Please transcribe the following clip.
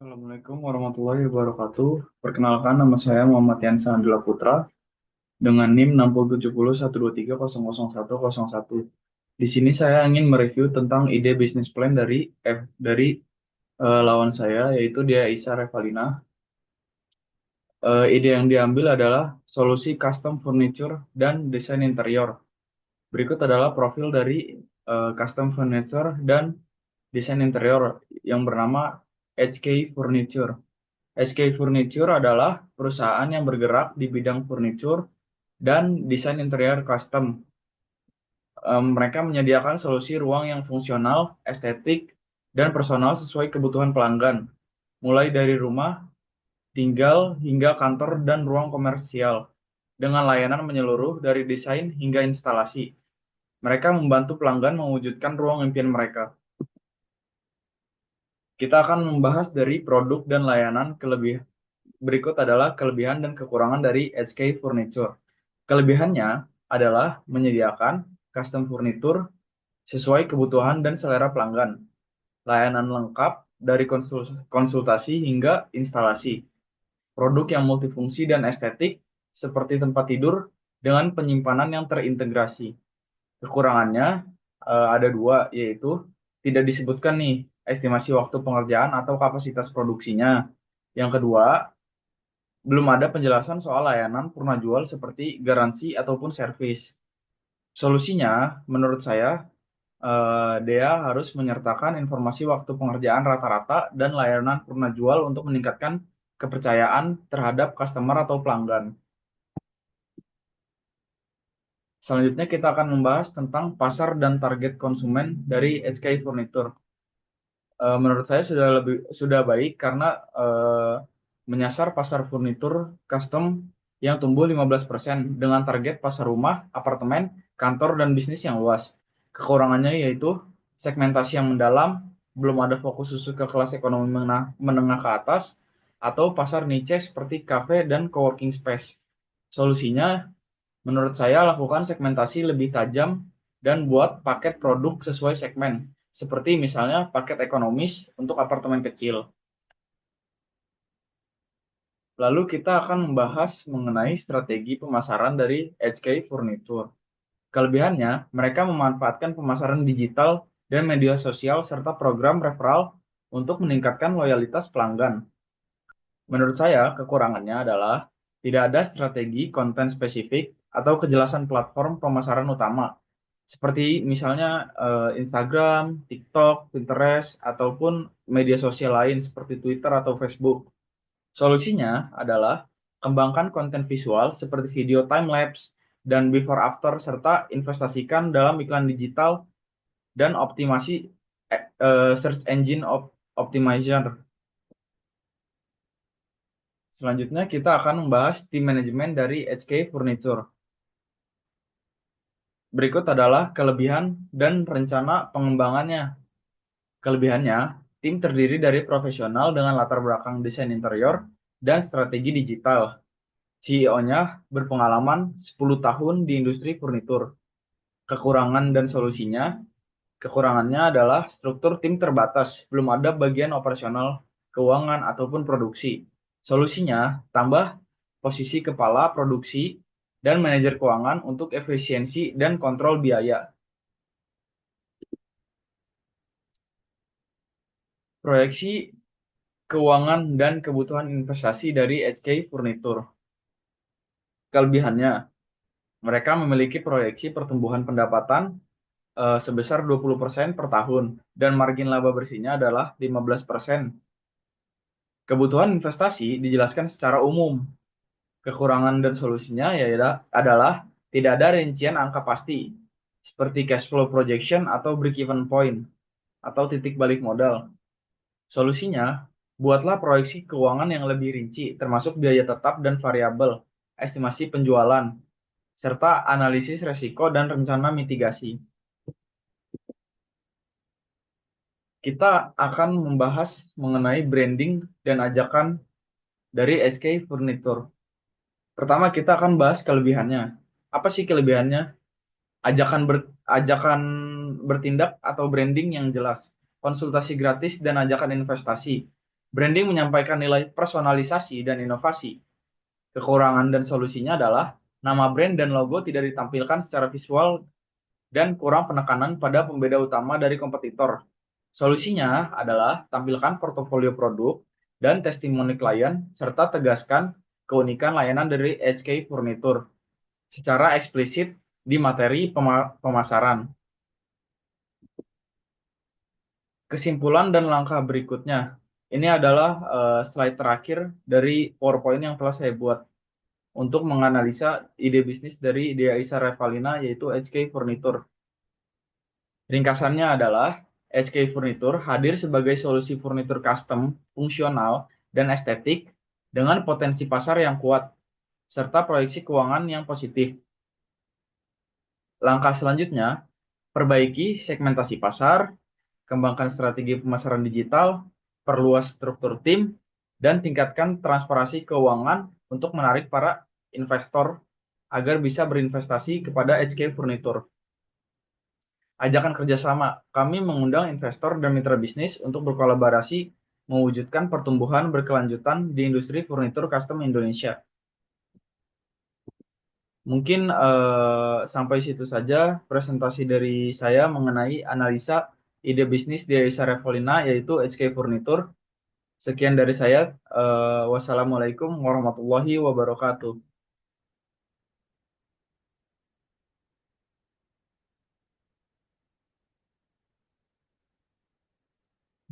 Assalamualaikum warahmatullahi wabarakatuh. Perkenalkan, nama saya Muhammad Yansa Andila Putra dengan NIM 67012300101. Di sini saya ingin mereview tentang ide bisnis plan dari lawan saya, yaitu dia Isa Revalina. Ide yang diambil adalah solusi custom furniture dan desain interior. Berikut adalah profil dari custom furniture dan desain interior yang bernama HK Furniture. SK Furniture adalah perusahaan yang bergerak di bidang furniture dan desain interior custom. Mereka menyediakan solusi ruang yang fungsional, estetik, dan personal sesuai kebutuhan pelanggan, mulai dari rumah, tinggal, hingga kantor dan ruang komersial, dengan layanan menyeluruh dari desain hingga instalasi. Mereka membantu pelanggan mewujudkan ruang impian mereka. Kita akan membahas dari produk dan layanan kelebihan. Berikut adalah kelebihan dan kekurangan dari HK Furniture. Kelebihannya adalah menyediakan custom furniture sesuai kebutuhan dan selera pelanggan, layanan lengkap dari konsultasi hingga instalasi, produk yang multifungsi dan estetik seperti tempat tidur dengan penyimpanan yang terintegrasi. Kekurangannya ada dua, yaitu tidak disebutkan nih estimasi waktu pengerjaan atau kapasitas produksinya. Yang kedua, belum ada penjelasan soal layanan purna jual seperti garansi ataupun servis. Solusinya, menurut saya, Dea harus menyertakan informasi waktu pengerjaan rata-rata dan layanan purna jual untuk meningkatkan kepercayaan terhadap customer atau pelanggan. Selanjutnya kita akan membahas tentang pasar dan target konsumen dari HK Furniture. Menurut saya sudah baik karena menyasar pasar furnitur custom yang tumbuh 15% dengan target pasar rumah, apartemen, kantor, dan bisnis yang luas. Kekurangannya yaitu segmentasi yang mendalam, belum ada fokus khusus ke kelas ekonomi menengah ke atas, atau pasar niche seperti cafe dan coworking space. Solusinya, menurut saya, lakukan segmentasi lebih tajam dan buat paket produk sesuai segmen, seperti misalnya paket ekonomis untuk apartemen kecil. Lalu kita akan membahas mengenai strategi pemasaran dari HK Furniture. Kelebihannya, mereka memanfaatkan pemasaran digital dan media sosial serta program referral untuk meningkatkan loyalitas pelanggan. Menurut saya, kekurangannya adalah tidak ada strategi konten spesifik atau kejelasan platform pemasaran utama, seperti misalnya Instagram, TikTok, Pinterest, ataupun media sosial lain seperti Twitter atau Facebook. Solusinya adalah kembangkan konten visual seperti video time lapse dan before after serta investasikan dalam iklan digital dan optimasi search engine optimizer. Selanjutnya kita akan membahas tim manajemen dari HK Furniture. Berikut adalah kelebihan dan rencana pengembangannya. Kelebihannya, tim terdiri dari profesional dengan latar belakang desain interior dan strategi digital. CEO-nya berpengalaman 10 tahun di industri furnitur. Kekurangan dan solusinya, kekurangannya adalah struktur tim terbatas, belum ada bagian operasional, keuangan, ataupun produksi. Solusinya, tambah posisi kepala produksi dan manajer keuangan untuk efisiensi dan kontrol biaya. Proyeksi keuangan dan kebutuhan investasi dari HK Furniture. Kelebihannya, mereka memiliki proyeksi pertumbuhan pendapatan sebesar 20% per tahun dan margin laba bersihnya adalah 15%. Kebutuhan investasi dijelaskan secara umum. Kekurangan dan solusinya adalah tidak ada rincian angka pasti seperti cash flow projection atau break even point atau titik balik modal. Solusinya, buatlah proyeksi keuangan yang lebih rinci termasuk biaya tetap dan variabel, estimasi penjualan, serta analisis resiko dan rencana mitigasi. Kita akan membahas mengenai branding dan ajakan dari SK Furniture. Pertama, kita akan bahas kelebihannya. Apa sih kelebihannya? Ajakan bertindak atau branding yang jelas, konsultasi gratis dan ajakan investasi. Branding menyampaikan nilai personalisasi dan inovasi. Kekurangan dan solusinya adalah nama brand dan logo tidak ditampilkan secara visual dan kurang penekanan pada pembeda utama dari kompetitor. Solusinya adalah tampilkan portofolio produk dan testimoni klien serta tegaskan keunikan layanan dari HK Furniture secara eksplisit di materi pemasaran. Kesimpulan dan langkah berikutnya. Ini adalah slide terakhir dari PowerPoint yang telah saya buat untuk menganalisa ide bisnis dari Dea Isa Revalina yaitu HK Furniture. Ringkasannya adalah HK Furniture hadir sebagai solusi furnitur custom, fungsional, dan estetik dengan potensi pasar yang kuat serta proyeksi keuangan yang positif. Langkah selanjutnya, perbaiki segmentasi pasar, kembangkan strategi pemasaran digital, perluas struktur tim, dan tingkatkan transparansi keuangan untuk menarik para investor agar bisa berinvestasi kepada HK Furniture. Ajakan kerjasama, kami mengundang investor dan mitra bisnis untuk berkolaborasi mewujudkan pertumbuhan berkelanjutan di industri furnitur custom Indonesia. Mungkin sampai situ saja presentasi dari saya mengenai analisa ide bisnis di Aisyah Revolina yaitu HK Furniture. Sekian dari saya. Wassalamualaikum warahmatullahi wabarakatuh.